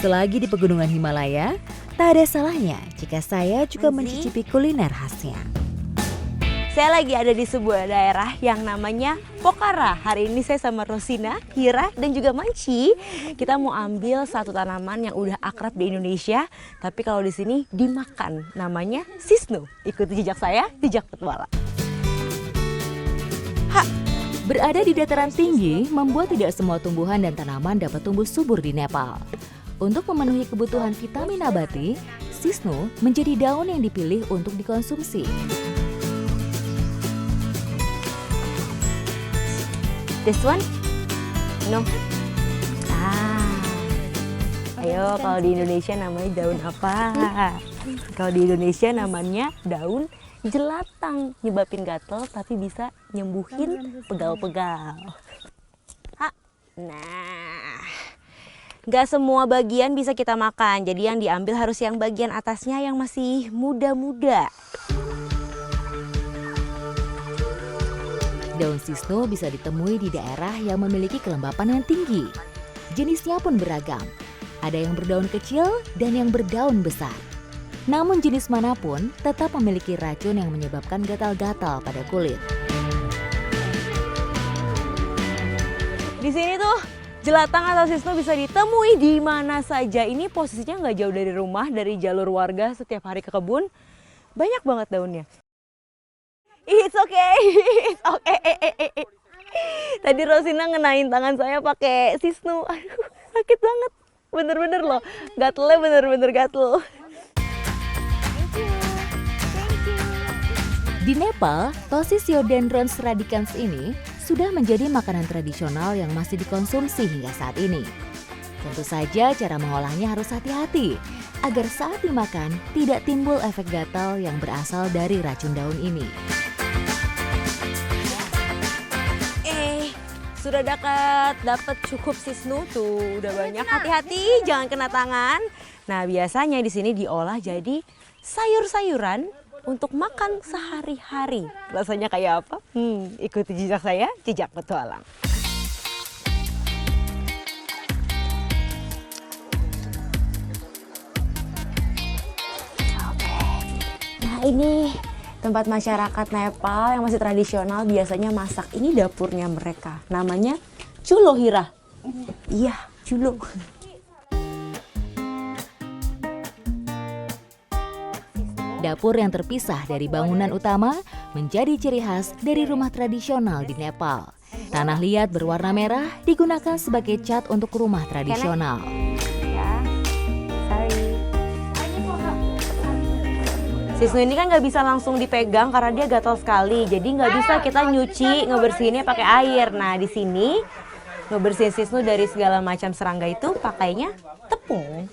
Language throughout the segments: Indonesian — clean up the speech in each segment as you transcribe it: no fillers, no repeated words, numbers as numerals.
Selagi di pegunungan Himalaya, tak ada salahnya jika saya juga mencicipi kuliner khasnya. Saya lagi ada di sebuah daerah yang namanya Pokhara. Hari ini saya sama Rosina, Hira, dan juga Manci. Kita mau ambil satu tanaman yang udah akrab di Indonesia, tapi kalau di sini dimakan. Namanya sisnu. Ikuti jejak saya, jejak petualang. Berada di dataran tinggi membuat tidak semua tumbuhan dan tanaman dapat tumbuh subur di Nepal. Untuk memenuhi kebutuhan vitamin nabati, sisnu menjadi daun yang dipilih untuk dikonsumsi. This one? No. Ayo, kalau di Indonesia namanya daun apa? Kalau di Indonesia namanya daun jelatang. Nyebabin gatel tapi bisa nyembuhin pegal-pegal. Nah, nggak semua bagian bisa kita makan. Jadi yang diambil harus yang bagian atasnya yang masih muda-muda. Daun sisnu bisa ditemui di daerah yang memiliki kelembapan yang tinggi. Jenisnya pun beragam. Ada yang berdaun kecil dan yang berdaun besar. Namun jenis manapun tetap memiliki racun yang menyebabkan gatal-gatal pada kulit. Di sini tuh jelatang atau sisnu bisa ditemui di mana saja. Ini posisinya nggak jauh dari rumah, dari jalur warga setiap hari ke kebun. Banyak banget daunnya. It's okay, it's okay. Tadi Rosina ngenain tangan saya pakai sisnu. Aduh, sakit banget. Bener-bener loh, gatelnya bener-bener gatel. Di Nepal, Tosiciodendrons radicans ini sudah menjadi makanan tradisional yang masih dikonsumsi hingga saat ini. Tentu saja cara mengolahnya harus hati-hati agar saat dimakan tidak timbul efek gatal yang berasal dari racun daun ini. Sudah dapat cukup sisnu tuh, udah banyak. Hati-hati jangan kena tangan. Nah, biasanya di sini diolah jadi sayur-sayuran untuk makan sehari-hari. Rasanya kayak apa? Ikuti jejak saya, jejak petualang. Oke. Nah, ini tempat masyarakat Nepal yang masih tradisional biasanya masak. Ini dapurnya mereka. Namanya Chulo, Hira. Iya, Chulo. Dapur yang terpisah dari bangunan utama menjadi ciri khas dari rumah tradisional di Nepal. Tanah liat berwarna merah digunakan sebagai cat untuk rumah tradisional. Sisnu ini kan nggak bisa langsung dipegang karena dia gatal sekali, jadi nggak bisa kita nyuci, ngebersihinnya pakai air. Nah, di sini ngebersihin sisnu dari segala macam serangga itu pakainya tepung.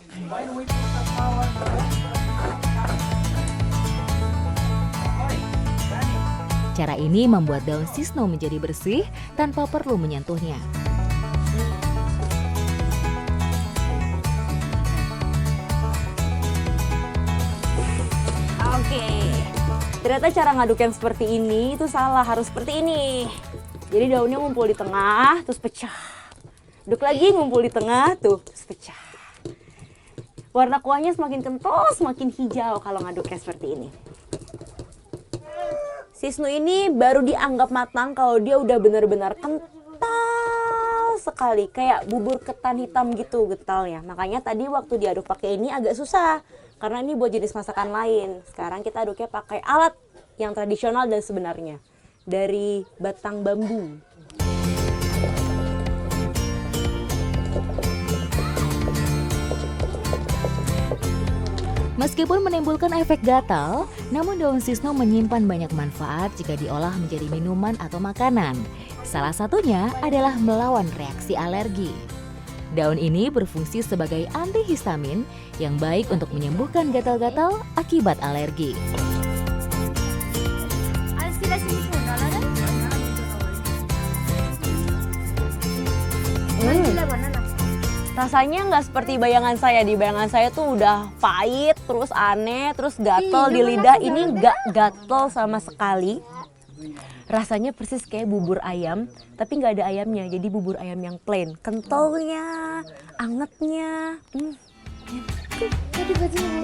Cara ini membuat daun sisnu menjadi bersih tanpa perlu menyentuhnya. Oke, ternyata cara ngaduk yang seperti ini itu salah, harus seperti ini. Jadi daunnya ngumpul di tengah, terus pecah. Aduk lagi, ngumpul di tengah, tuh, terus pecah. Warna kuahnya semakin kental, semakin hijau kalau ngaduknya seperti ini. Sisnu ini baru dianggap matang kalau dia udah benar-benar kental sekali. Kayak bubur ketan hitam gitu getalnya. Makanya tadi waktu diaduk pakai ini agak susah. Karena ini buat jenis masakan lain. Sekarang kita aduknya pakai alat yang tradisional dan sebenarnya. Dari batang bambu. Meskipun menimbulkan efek gatal, namun daun sisnu menyimpan banyak manfaat jika diolah menjadi minuman atau makanan. Salah satunya adalah melawan reaksi alergi. Daun ini berfungsi sebagai antihistamin yang baik untuk menyembuhkan gatal-gatal akibat alergi. Rasanya nggak seperti bayangan saya. Di bayangan saya tuh udah pahit, terus aneh, terus gatel di lidah. Ini nggak gatel sama sekali. Rasanya persis kayak bubur ayam, tapi nggak ada ayamnya. Jadi bubur ayam yang plain. Kentalnya, angetnya. 个进屋。